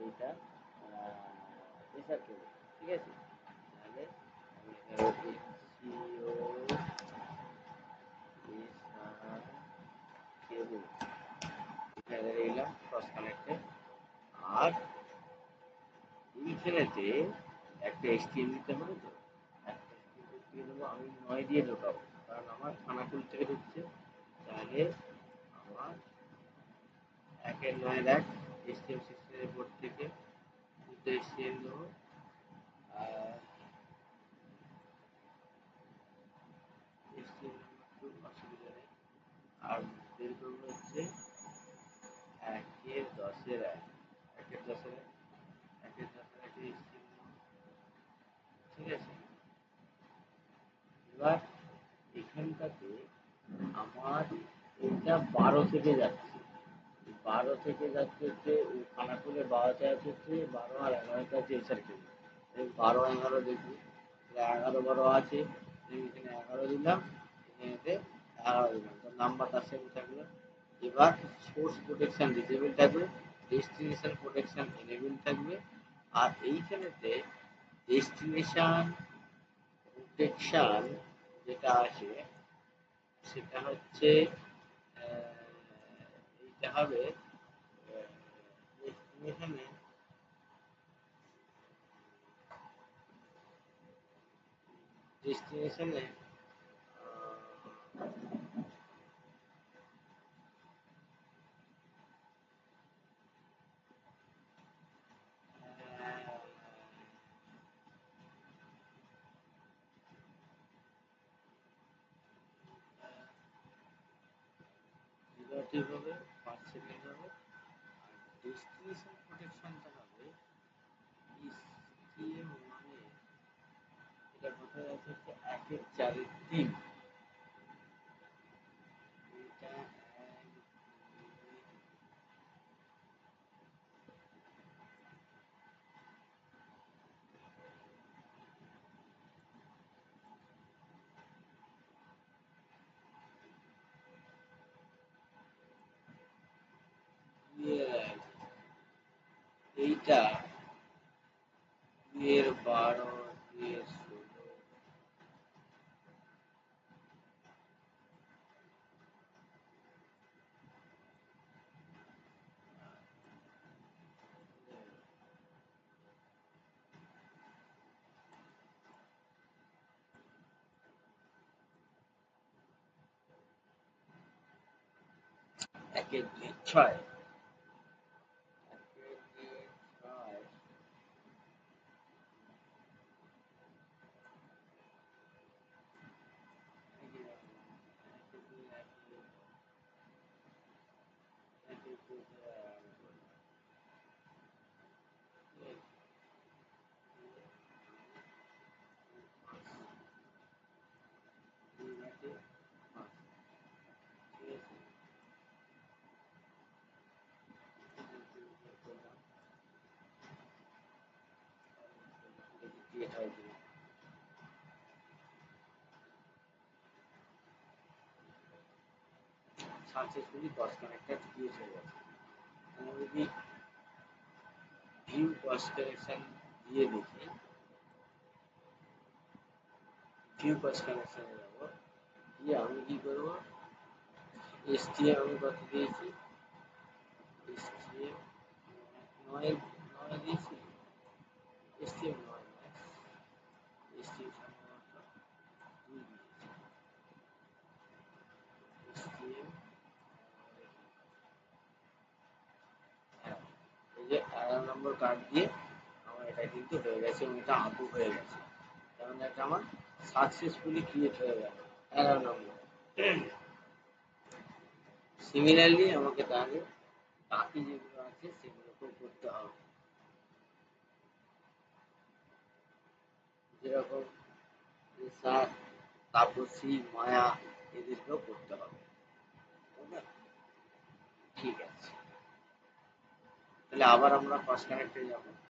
এইটা এসআর কেবল, ঠিক আছে। তাহলে আমি এখানে এসিও এসআর কেবল এখানে দিলাম ক্রস কানেক্টেড। আর এইখানেতে একটা এসটিএম দিতে হবে তো, একটা এসটিএম দিয়ে দেবো, আমি 9 দিয়ে ঢোকাবো কারণ আমার খানাকুল থেকে ঢুকছে। তাহলে আমার 1-9 এসটিএম সিস্টেমের বোর্ড থেকে দুটো এসটিএম দেবো। আর এসটিএম অসুবিধা নেই। আর বের করবো হচ্ছে 1-10 1-10 1-10 একটা এসটিএম দেবো, ঠিক আছে। এবার এখানটাতে আমার এটা 12 থেকে যাচ্ছে, 12 থেকে যাচ্ছে হচ্ছে ওই খানাকুলে 12টা আছে হচ্ছে 12 আর 11টা আছে এসআর কেবল। 12-11 দেখি, 11-12 আছে, এখানে 11 দিলাম, এখানেতে 11 দিলাম, তো নাম্বার তার সাথে থাকলো। এবার সোর্স প্রোটেকশন ডিসেবল থাকবে, ডেস্টিনেশন প্রোটেকশন এনেবল থাকবে। আর এইখানেতে ডেস্টিনেশন প্রোটেকশন যেটা আছে সেটা হচ্ছে এইটা হবে এখানে ডেস্টিনেশনে রিলেটিভ হবে 5 সেকেন্ড হবে। আর ডেস্টিনেশন প্রোটেকশনটা হবে এসটিএম মানে এটা কোথায় আছে হচ্ছে 1-4-3, এটা 1 এইটা 2-12 2-16 1-2-6 1-2-6 সাকসেসফুলি ক্রস কানেক্টেড ক্রিয়েট হয়ে গেছে। আমি যদি ভিউ ক্রস কানেকশন দিয়ে দেখি, ভিউ ক্রস কানেকশনে যাবো, দিয়ে আমি কি করবো, এসটিএম আমি কত দিয়েছি, এসটিএম 9 দিয়েছি, এসটিএম 9 এসটিএম সম্ভবত 2 দিয়েছি, এসটিএম হ্যাঁ, এই যে 11 নম্বর কার্ড দিয়ে আমার এটা কিন্তু হয়ে গেছে এবং এটা আপু হয়ে গেছে, কারণ এটা আমার সাকসেসফুলি ক্রিয়েট হয়ে গেল 11 নম্বর। সিমিলারলি আমাকে তাহলে বাকি যেগুলো আছে সেগুলোকেও করতে হবে, যেরকম স্যার, তাপসী, মায়া, এদেরকেও করতে হবে, তাই না? ঠিক আছে, তাহলে আবার আমরা ফার্স্ট কানেক্টে যাবো।